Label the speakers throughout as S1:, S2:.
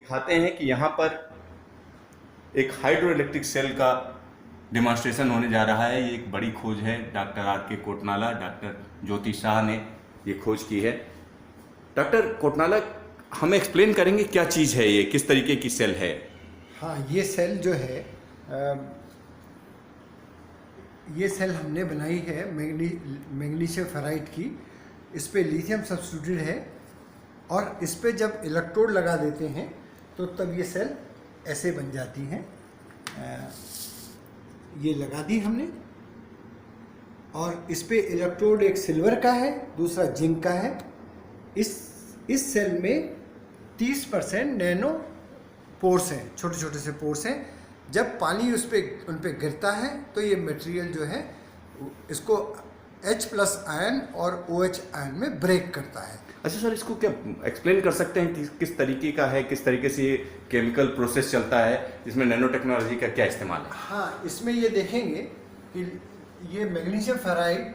S1: दिखाते हैं कि यहाँ पर एक हाइड्रो इलेक्ट्रिक सेल का डिमॉन्स्ट्रेशन होने जा रहा है। ये एक बड़ी खोज है। डॉक्टर आर के कोटनाला, डॉक्टर ज्योति शाह ने ये खोज की है। डॉक्टर कोटनाला, हमें एक्सप्लेन करेंगे क्या चीज़ है ये, किस तरीके की सेल है?
S2: हाँ, ये सेल जो है ये सेल हमने बनाई है मैग्नीशियम फेराइड की। इस पे लिथियम सब्स्टिट्यूटेड है और इस पे जब इलेक्ट्रोड लगा देते हैं तो तब ये सेल ऐसे बन जाती हैं। ये लगा दी हमने और इस पे इलेक्ट्रोड एक सिल्वर का है, दूसरा जिंक का है। इस सेल में 30% नैनो पोर्स हैं, छोटे छोटे से पोर्स हैं। जब पानी उन पे गिरता है तो ये मटेरियल जो है इसको H+ आयन और OH आयन में ब्रेक करता है।
S1: अच्छा सर, इसको क्या एक्सप्लेन कर सकते हैं कि किस तरीके का है, किस तरीके से ये केमिकल प्रोसेस चलता है, इसमें नैनो टेक्नोलॉजी का क्या इस्तेमाल है?
S2: हाँ, इसमें ये देखेंगे कि ये मैग्नीशियम फेराइड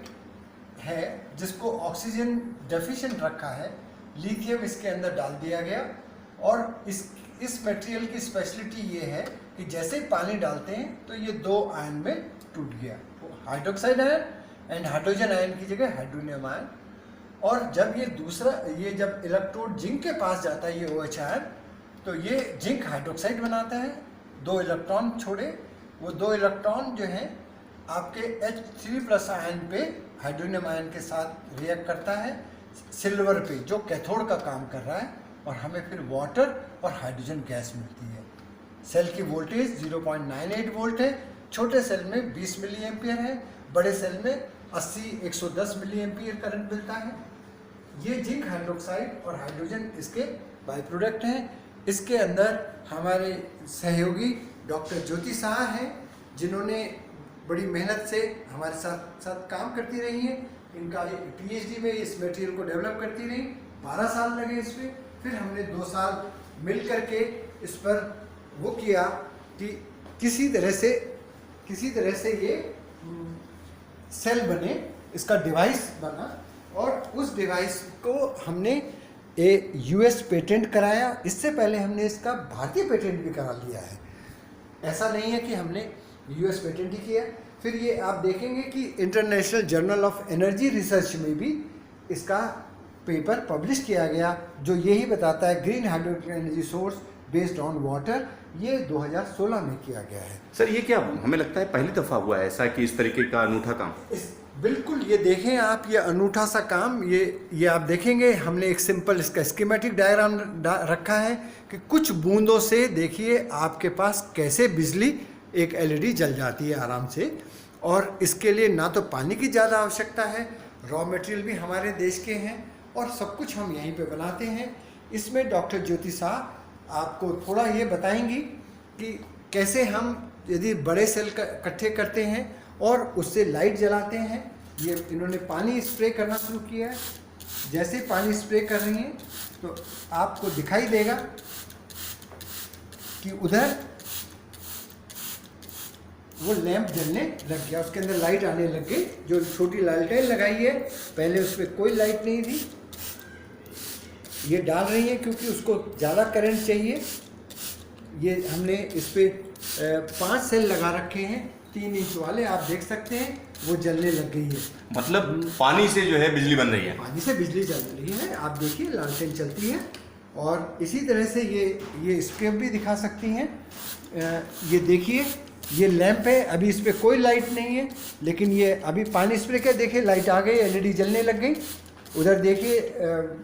S2: है जिसको ऑक्सीजन डेफिशिएंट रखा है, लिथियम इसके अंदर डाल दिया गया और इस मटेरियल की स्पेशलिटी ये है कि जैसे ही पानी डालते हैं तो ये 2 आयन में टूट गया, hydroxide ion and hydrogen ion की जगह हाइड्रोनियम आयन। और जब ये जब इलेक्ट्रोड जिंक के पास जाता है, ये OH आयन, तो ये जिंक हाइड्रोक्साइड बनाता है। 2 इलेक्ट्रॉन छोड़े, वो 2 इलेक्ट्रॉन जो हैं आपके H3+ आयन पे हाइड्रोनियम आयन के साथ रिएक्ट करता है सिल्वर पे, जो कैथोड का काम कर रहा है, और हमें फिर वाटर और हाइड्रोजन गैस मिलती है। सेल की वोल्टेज 0.98 वोल्ट है। छोटे सेल में 20 मिली एम्पियर है, बड़े सेल में 80-110 मिली एम्पियर करंट मिलता है। ये जिंक हाइड्रोक्साइड और हाइड्रोजन इसके बाय प्रोडक्ट हैं। इसके अंदर हमारे सहयोगी डॉक्टर ज्योति शाह हैं, जिन्होंने बड़ी मेहनत से हमारे साथ काम करती रही हैं। इनका PhD में इस मटेरियल को डेवलप करती रही, 12 साल लगे इस पर। फिर हमने 2 साल मिल करके इस पर वो किया कि किसी तरह से ये सेल बने, इसका डिवाइस बना, और उस डिवाइस को हमने US पेटेंट कराया। इससे पहले हमने इसका भारतीय पेटेंट भी करा लिया है। ऐसा नहीं है कि हमने US पेटेंट ही किया। फिर ये आप देखेंगे कि international journal of energy research में भी इसका पेपर पब्लिश किया गया, जो यही बताता है green hydroelectric energy source based on water. ये 2016 में किया गया है।
S1: सर, ये क्या, हमें लगता है पहली दफ़ा हुआ है ऐसा कि इस तरीके का अनूठा काम?
S2: बिल्कुल, ये देखें आप, ये अनूठा सा काम। ये आप देखेंगे, हमने एक सिंपल इसका स्कीमेटिक डायग्राम रखा है कि कुछ बूंदों से देखिए आपके पास कैसे बिजली एक LED जल जाती है आराम से। और इसके लिए ना तो पानी की ज़्यादा आवश्यकता है, रॉ मटेरियल भी हमारे देश के हैं और सब कुछ हम यहीं पे बनाते हैं। इसमें डॉक्टर ज्योति शाह आपको थोड़ा ये बताएंगी कि कैसे हम यदि बड़े सेल इकट्ठे करते हैं और उससे लाइट जलाते हैं। ये इन्होंने पानी स्प्रे करना शुरू किया है। जैसे पानी स्प्रे कर रही हैं तो आपको दिखाई देगा कि उधर वो लैंप जलने लग गया, उसके अंदर लाइट आने लग गई। जो छोटी लालटेन लगाई है, पहले उस पर कोई लाइट नहीं थी, ये डाल रही है क्योंकि उसको ज़्यादा करंट चाहिए। ये हमने इस पर 5 सेल लगा रखे हैं, 3 इंच वाले, आप देख सकते हैं वो जलने लग गई है।
S1: मतलब पानी से जो है बिजली बन रही है?
S2: पानी से बिजली चल रही है, आप देखिए लालटेन चलती है। और इसी तरह से ये स्केप भी दिखा सकती हैं। ये देखिए, ये लैंप है, अभी इस पर कोई लाइट नहीं है, लेकिन ये अभी पानी स्प्रे किया, देखिए लाइट आ गई, LED जलने लग गई। उधर देखिए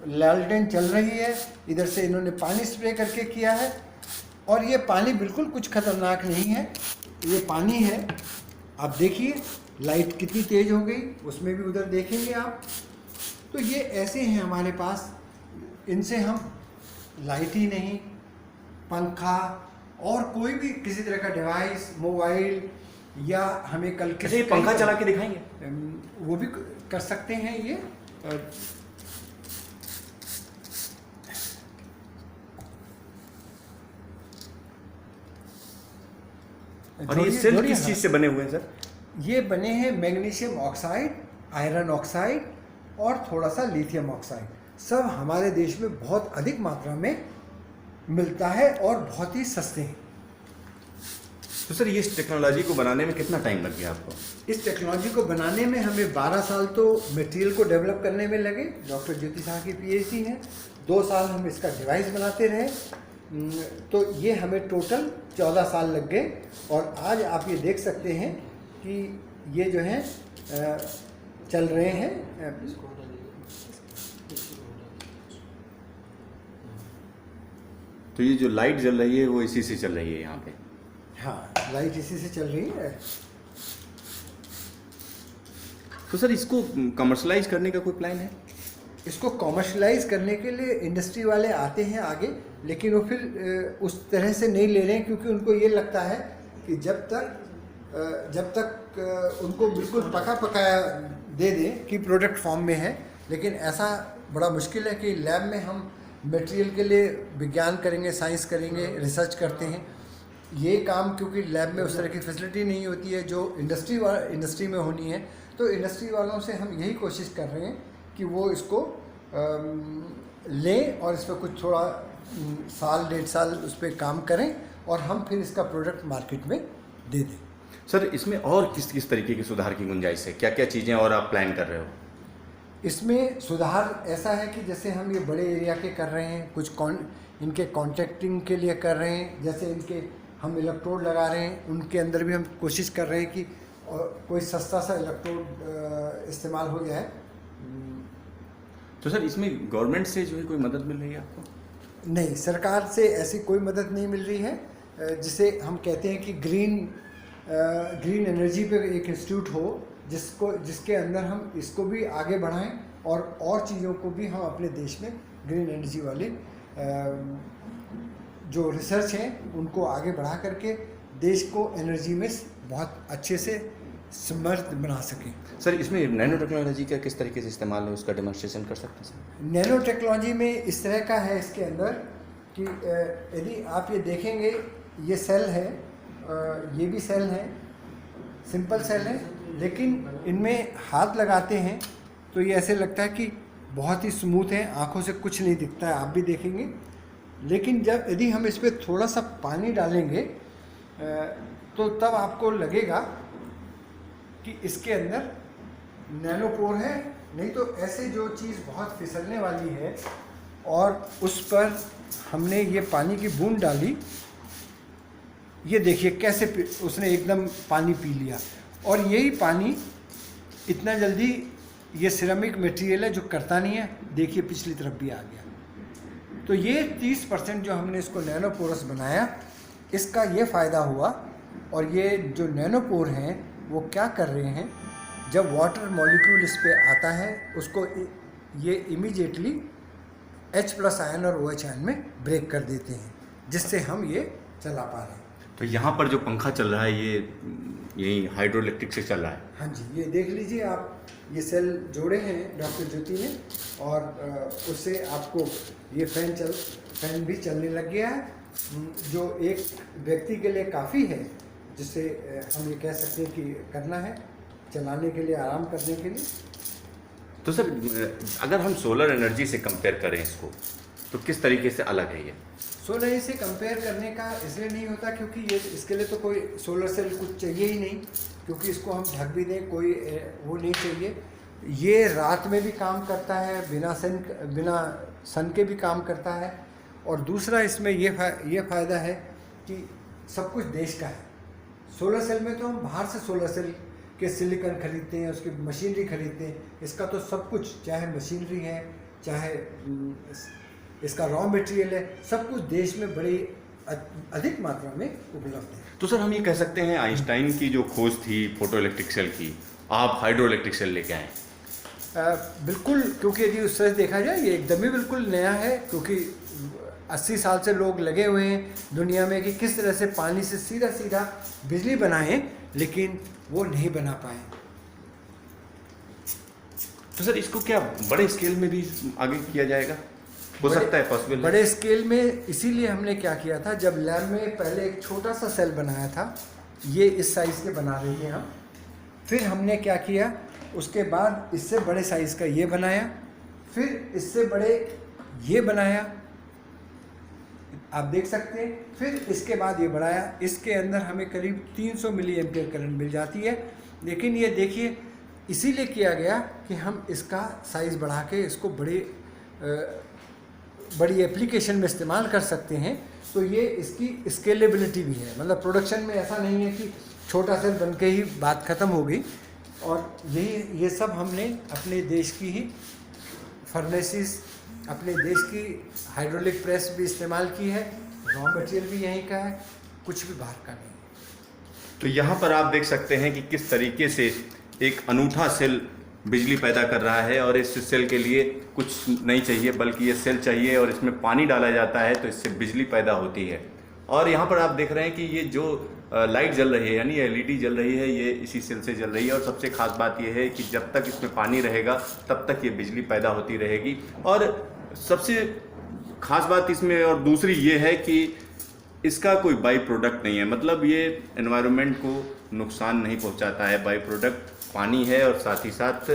S2: लालटेन चल रही है, इधर से इन्होंने पानी स्प्रे करके किया है। और ये पानी बिल्कुल कुछ खतरनाक नहीं है, ये पानी है। आप देखिए लाइट कितनी तेज हो गई, उसमें भी उधर देखेंगे आप। तो ये ऐसे हैं हमारे पास, इनसे हम लाइट ही नहीं, पंखा और कोई भी किसी तरह का डिवाइस, मोबाइल, या हमें कल
S1: किसी पंखा चला के दिखाएंगे,
S2: वो भी कर सकते हैं। ये
S1: और ये सेल किस चीज़ से बने हुए हैं सर?
S2: ये बने हैं मैग्नीशियम ऑक्साइड, आयरन ऑक्साइड और थोड़ा सा लिथियम ऑक्साइड। सब हमारे देश में बहुत अधिक मात्रा में मिलता है और बहुत ही सस्ते हैं।
S1: तो सर ये इस टेक्नोलॉजी को बनाने में कितना टाइम लग गया आपको?
S2: इस टेक्नोलॉजी को बनाने में हमें 12 साल तो मटेरियल को डेवलप करने में लगे। डॉक्टर ज्योति शाह की पीएचडी है। 2 साल हम इसका डिवाइस बनाते रहे, तो ये हमें टोटल 14 साल लग गए। और आज आप ये देख सकते हैं कि ये जो है चल रहे हैं।
S1: तो ये जो लाइट जल रही है वो इसी से चल रही है यहाँ पे?
S2: हाँ, लाइट इसी से चल रही है।
S1: तो सर इसको कमर्शलाइज करने का कोई प्लान है?
S2: इसको कॉमर्शलाइज करने के लिए इंडस्ट्री वाले आते हैं आगे, लेकिन वो फिर उस तरह से नहीं ले रहे हैं, क्योंकि उनको ये लगता है कि जब तक उनको बिल्कुल पका पकाया दे दें कि प्रोडक्ट फॉर्म में है। लेकिन ऐसा बड़ा मुश्किल है कि लैब में हम मटेरियल के लिए विज्ञान करेंगे, साइंस करेंगे, रिसर्च करते हैं। ये काम क्योंकि लैब में उस तरह की फैसिलिटी नहीं होती है जो इंडस्ट्री में होनी है, तो इंडस्ट्री वालों से हम यही कोशिश कर रहे हैं कि वो इसको लें और इस पर कुछ थोड़ा साल 1.5 साल उस पर काम करें और हम फिर इसका प्रोडक्ट मार्केट में दे दें।
S1: सर इसमें और किस किस तरीके के सुधार की गुंजाइश है? क्या क्या चीज़ें और आप प्लान कर रहे हो?
S2: इसमें सुधार ऐसा है कि जैसे हम ये बड़े एरिया के कर रहे हैं, कुछ इनके कॉन्ट्रैक्टिंग के लिए कर रहे हैं, जैसे इनके हम इलेक्ट्रोड लगा रहे हैं, उनके अंदर भी हम कोशिश कर रहे हैं कि कोई सस्ता सा इलेक्ट्रोड इस्तेमाल हो जाए।
S1: तो सर इसमें गवर्नमेंट से जो है कोई मदद मिल रही है आपको?
S2: नहीं, सरकार से ऐसी कोई मदद नहीं मिल रही है। जिसे हम कहते हैं कि ग्रीन एनर्जी पे एक इंस्टीट्यूट हो जिसके अंदर हम इसको भी आगे बढ़ाएं और चीज़ों को भी हम अपने देश में ग्रीन एनर्जी वाले जो रिसर्च हैं उनको आगे बढ़ा करके देश को एनर्जी में बहुत अच्छे से समर्थ बना सकें।
S1: सर इसमें नैनो टेक्नोलॉजी का किस तरीके से इस्तेमाल है, उसका डेमोन्स्ट्रेशन कर सकते हैं सर?
S2: नैनो टेक्नोलॉजी में इस तरह का है इसके अंदर कि यदि आप ये देखेंगे, ये सेल है, ये भी सेल है, सिंपल सेल है, लेकिन इनमें हाथ लगाते हैं तो ये ऐसे लगता है कि बहुत ही स्मूथ है, आँखों से कुछ नहीं दिखता है, आप भी देखेंगे। लेकिन यदि हम इस पर थोड़ा सा पानी डालेंगे तो तब आपको लगेगा कि इसके अंदर नैनोपोर है। नहीं तो ऐसे जो चीज़ बहुत फिसलने वाली है और उस पर हमने ये पानी की बूंद डाली, ये देखिए कैसे उसने एकदम पानी पी लिया। और यही पानी इतना जल्दी, ये सिरेमिक मटेरियल है जो करता नहीं है, देखिए पिछली तरफ भी आ गया। तो ये 30% जो हमने इसको नैनोपोरस बनाया, इसका ये फ़ायदा हुआ। और ये जो नैनोपोर हैं वो क्या कर रहे हैं, जब वाटर मॉलिक्यूल इस पे आता है उसको ये इमीडिएटली H+ आयन और OH आयन में ब्रेक कर देते हैं, जिससे हम ये चला पा रहे हैं।
S1: तो यहाँ पर जो पंखा चल रहा है ये यही हाइड्रो इलेक्ट्रिक से चल रहा है?
S2: हाँ जी, ये देख लीजिए आप, ये सेल जोड़े हैं डॉक्टर ज्योति ने और उससे आपको ये फैन भी चलने लग गया है, जो एक व्यक्ति के लिए काफ़ी है, जिससे हम ये कह सकते हैं कि करना है चलाने के लिए, आराम करने के लिए।
S1: तो सर अगर हम सोलर एनर्जी से कंपेयर करें इसको, तो किस तरीके से अलग है ये?
S2: सोलर से कंपेयर करने का इसलिए नहीं होता क्योंकि ये इसके लिए तो कोई सोलर सेल कुछ चाहिए ही नहीं, क्योंकि इसको हम ढक भी दें कोई वो नहीं चाहिए। ये रात में भी काम करता है, बिना सन के भी काम करता है। और दूसरा इसमें ये फ़ायदा है कि सब कुछ देश का है। सोलर सेल में तो हम बाहर से सोलर सेल के सिलिकॉन खरीदते हैं, उसकी मशीनरी खरीदते हैं। इसका तो सब कुछ, चाहे मशीनरी है, चाहे इसका रॉ मटेरियल है, सब कुछ देश में बड़ी अधिक मात्रा में उपलब्ध है।
S1: तो सर हम ये कह सकते हैं आइंस्टाइन की जो खोज थी फोटो इलेक्ट्रिक सेल की, आप हाइड्रो इलेक्ट्रिक सेल लेके आए?
S2: बिल्कुल, क्योंकि यदि उस तरह देखा जाए ये एकदम ही बिल्कुल नया है, क्योंकि 80 साल से लोग लगे हुए हैं दुनिया में कि किस तरह से पानी से सीधा सीधा बिजली बनाएं, लेकिन वो नहीं बना पाए।
S1: तो सर इसको क्या बड़े स्केल में भी आगे किया जाएगा? हो सकता है पॉसिबल?
S2: बड़े स्केल में इसीलिए हमने क्या किया था, जब लैब में पहले एक छोटा सा सेल बनाया था, ये इस साइज़ के बना रहे थे हम। फिर हमने क्या किया, उसके बाद इससे बड़े साइज़ का ये बनाया, फिर इससे बड़े ये बनाया, आप देख सकते हैं। फिर इसके बाद ये बढ़ाया, इसके अंदर हमें करीब 300 मिली एम्पियर करंट मिल जाती है। लेकिन ये देखिए इसीलिए किया गया कि हम इसका साइज़ बढ़ा के इसको बड़ी एप्लीकेशन में इस्तेमाल कर सकते हैं। तो ये इसकी स्केलेबिलिटी भी है, मतलब प्रोडक्शन में ऐसा नहीं है कि छोटा सेल बन के ही बात ख़त्म हो गई। और ये सब हमने अपने देश की ही फर्नेसिस, अपने देश की हाइड्रोलिक प्रेस भी इस्तेमाल की है, रॉ मटेरियल भी यहीं का है, कुछ भी बाहर का नहीं।
S1: तो यहाँ पर आप देख सकते हैं कि किस तरीके से एक अनूठा सेल बिजली पैदा कर रहा है, और इस सेल के लिए कुछ नहीं चाहिए बल्कि ये सेल चाहिए और इसमें पानी डाला जाता है तो इससे बिजली पैदा होती है। और यहाँ पर आप देख रहे हैं कि ये जो लाइट जल रही है यानी एलईडी जल रही है, ये इसी सेल से जल रही है। और सबसे खास बात ये है कि जब तक इसमें पानी रहेगा तब तक ये बिजली पैदा होती रहेगी। और सबसे खास बात इसमें और दूसरी ये है कि इसका कोई बाई प्रोडक्ट नहीं है, मतलब ये एनवायरनमेंट को नुकसान नहीं पहुंचाता है। बाई प्रोडक्ट पानी है और साथ ही साथ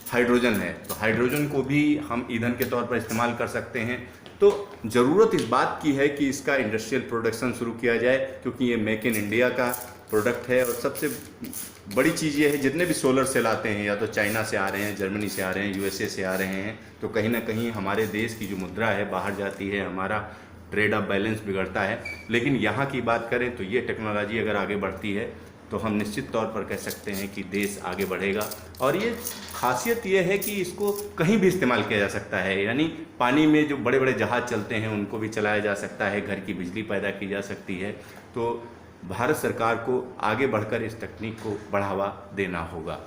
S1: हाइड्रोजन है, तो हाइड्रोजन को भी हम ईंधन के तौर पर इस्तेमाल कर सकते हैं। तो ज़रूरत इस बात की है कि इसका इंडस्ट्रियल प्रोडक्शन शुरू किया जाए, क्योंकि ये मेक इन इंडिया का प्रोडक्ट है। और सबसे बड़ी चीज़ ये है, जितने भी सोलर सेल आते हैं या तो चाइना से आ रहे हैं, जर्मनी से आ रहे हैं, यूएसए से आ रहे हैं, तो कहीं ना कहीं हमारे देश की जो मुद्रा है बाहर जाती है, हमारा ट्रेड ऑफ बैलेंस बिगड़ता है। लेकिन यहाँ की बात करें तो ये टेक्नोलॉजी अगर आगे बढ़ती है तो हम निश्चित तौर पर कह सकते हैं कि देश आगे बढ़ेगा। और ये खासियत ये है कि इसको कहीं भी इस्तेमाल किया जा सकता है, यानी पानी में जो बड़े बड़े जहाज़ चलते हैं उनको भी चलाया जा सकता है, घर की बिजली पैदा की जा सकती है। तो भारत सरकार को आगे बढ़कर इस तकनीक को बढ़ावा देना होगा।